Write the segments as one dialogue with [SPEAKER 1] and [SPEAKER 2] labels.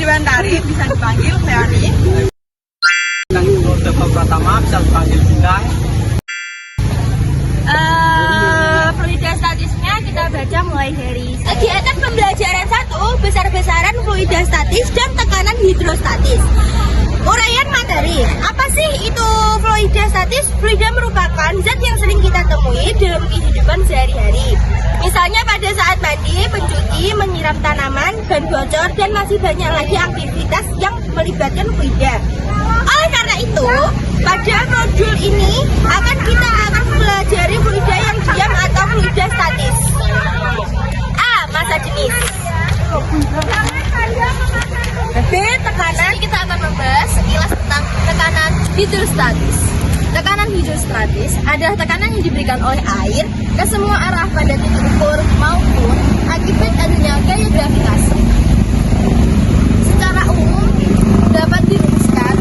[SPEAKER 1] Dewantari, bisa dipanggil Feani.
[SPEAKER 2] Dewa Pratama, bisa dipanggil Bintang.
[SPEAKER 3] Fluida statisnya kita baca mulai dari kegiatan pembelajaran 1, besar-besaran fluida statis dan tekanan hidrostatis. Uraian materi, apa sih itu fluida statis? Fluida merupakan zat yang sering kita temui dalam kehidupan sehari-hari. Misalnya pada saat mandi, mencuci, menyiram tanaman, dan bocor, dan masih banyak lagi aktivitas yang melibatkan fluida. Oleh karena itu, pada modul ini kita akan mempelajari fluida yang diam atau fluida statis. A. Massa jenis. B. Tekanan. Kita akan membahas sekilas tentang tekanan hidrostatis. Tekanan hidrostatis adalah tekanan yang diberikan oleh air ke semua arah pada titik ukur maupun akibat adanya gaya gravitasi. Secara umum dapat dirumuskan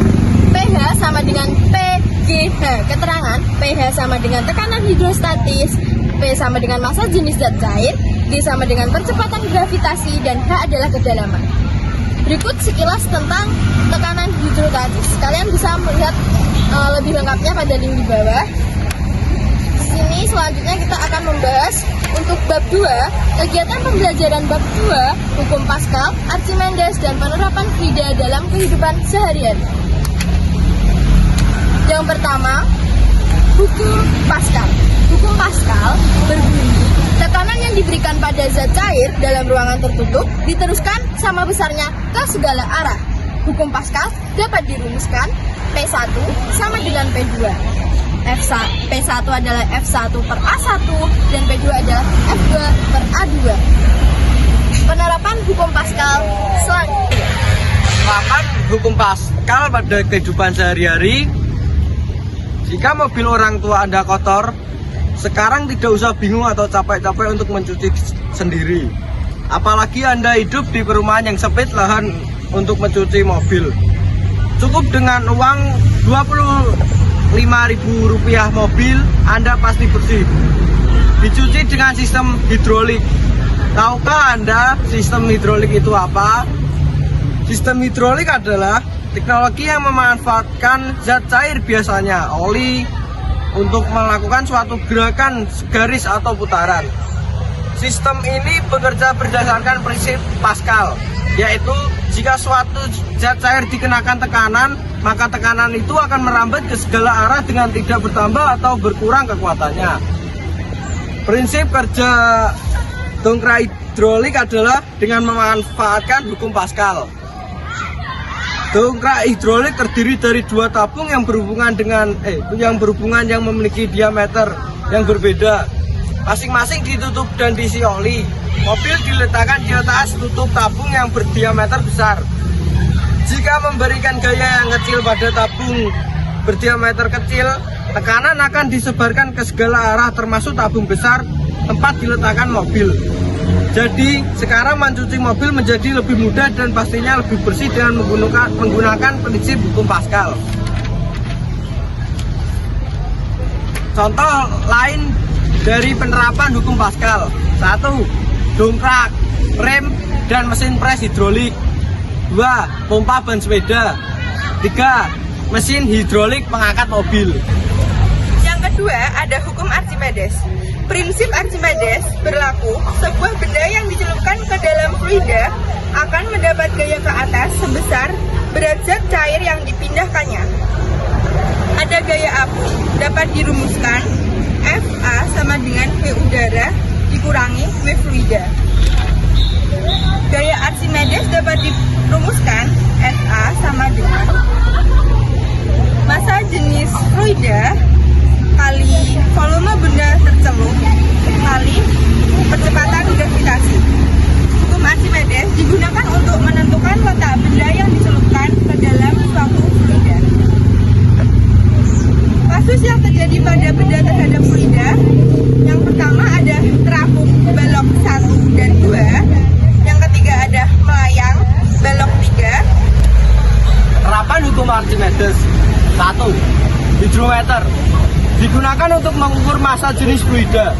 [SPEAKER 3] pH sama dengan pGH. Keterangan pH sama dengan tekanan hidrostatis, P sama dengan massa jenis zat cair, G sama dengan percepatan gravitasi, dan H adalah kedalaman. Berikut sekilas tentang tekanan hidrostatis. Kalian bisa melihat lebih lengkapnya pada link di bawah. Di sini selanjutnya kita akan membahas untuk bab 2, kegiatan pembelajaran bab 2, hukum Pascal, Archimedes, dan penerapan fluida dalam kehidupan sehari-hari. Yang pertama, hukum Pascal. Hukum Pascal berbunyi, tekanan yang diberikan pada zat cair dalam ruangan tertutup diteruskan sama besarnya ke segala arah. Hukum Pascal dapat dirumuskan P1 sama dengan P2. P1 adalah F1 per A1 dan P2 adalah F2 per A2. Penerapan hukum Pascal selanjutnya.
[SPEAKER 2] Penerapan hukum Pascal pada kehidupan sehari-hari. Jika mobil orang tua Anda kotor, sekarang tidak usah bingung atau capek-capek untuk mencuci sendiri. Apalagi Anda hidup di perumahan yang sempit lahan untuk mencuci mobil. Cukup dengan uang Rp25.000 mobil, Anda pasti bersih. Dicuci dengan sistem hidrolik. Tahukah Anda sistem hidrolik itu apa? Sistem hidrolik adalah teknologi yang memanfaatkan zat cair, biasanya oli, untuk melakukan suatu gerakan garis atau putaran. Sistem ini bekerja berdasarkan prinsip Pascal, yaitu jika suatu zat cair dikenakan tekanan, maka tekanan itu akan merambat ke segala arah dengan tidak bertambah atau berkurang kekuatannya. Prinsip kerja dongkrak hidrolik adalah dengan memanfaatkan hukum Pascal. Dongkrak hidrolik terdiri dari dua tabung yang berhubungan yang memiliki diameter yang berbeda. Masing-masing ditutup dan diisi oli. Mobil diletakkan di atas tutup tabung yang berdiameter besar. Jika memberikan gaya yang kecil pada tabung berdiameter kecil, tekanan akan disebarkan ke segala arah termasuk tabung besar tempat diletakkan mobil. Jadi sekarang mencuci mobil menjadi lebih mudah dan pastinya lebih bersih dengan menggunakan prinsip hukum Pascal. Contoh lain dari penerapan hukum Pascal: 1. Dongkrak, rem, dan mesin pres hidrolik. 2. Pompa ban sepeda. 3. Mesin hidrolik pengangkat mobil.
[SPEAKER 1] Yang kedua ada hukum Archimedes. Prinsip Archimedes berlaku, sebuah benda yang dicelupkan ke dalam fluida akan mendapat gaya ke atas sebesar berat zat cair yang dipindahkannya. Ada gaya apu, dapat dirumuskan Fa sama dengan V udara dikurangi V fluida. Gaya Archimedes dapat dirumuskan Fa sama dengan massa jenis fluida kali volume benda tercelup kali percepatan gravitasi. Hukum Archimedes digunakan untuk menentukan letak benda yang dicelupkan ke dalam suatu fluida. Kasus yang terjadi pada benda terhadap fluida, yang pertama ada terapung balok 1 dan 2, yang ketiga ada melayang balok 3.
[SPEAKER 2] Penerapan hukum Archimedes. 1. Hidrometer digunakan untuk mengukur massa jenis fluida.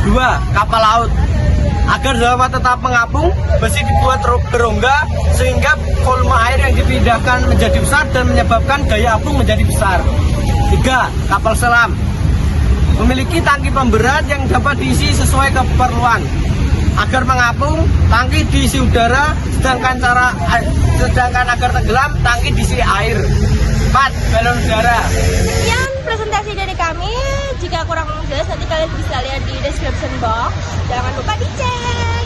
[SPEAKER 2] 2. Kapal laut Agar dapat tetap mengapung, besi dibuat berongga sehingga volume air yang dipindahkan menjadi besar dan menyebabkan daya apung menjadi besar. 3. Kapal selam memiliki tangki pemberat yang dapat diisi sesuai keperluan. Agar mengapung, tangki diisi udara, sedangkan agar tenggelam, tangki diisi air. 4. Balon udara.
[SPEAKER 3] Sekian presentasi dari kami. Jika kurang jelas nanti kalian bisa lihat di description box. Jangan lupa dicek.